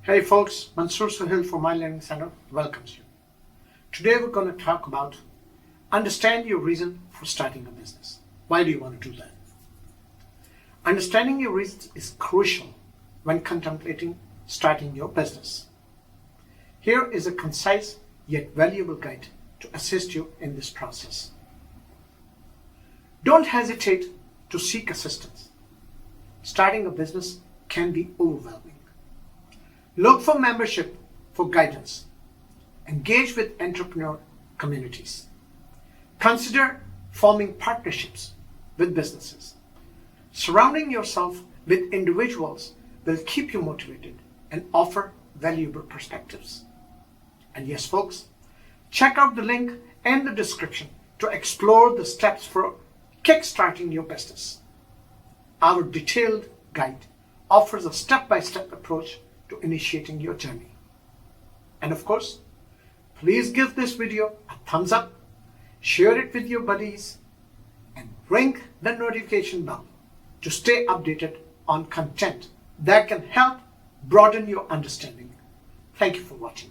Hey folks, Mansoor Suhail from My Learning Center welcomes you. Today we're going to talk about understand your reason for starting a business. Why do you want to do that? Understanding your reasons is crucial when contemplating starting your business. Here is a concise yet valuable guide to assist you in this process. Don't hesitate to seek assistance. Starting a business can be overwhelming. Look for membership for guidance. Engage with entrepreneur communities. Consider forming partnerships with businesses. Surrounding yourself with individuals will keep you motivated and offer valuable perspectives. And yes, folks, check out the link in the description to explore the steps for kickstarting your business. Our detailed guide offers a step-by-step approach to initiating your journey. And of course, please give this video a thumbs up, share it with your buddies, and ring the notification bell to stay updated on content that can help broaden your understanding. Thank you for watching.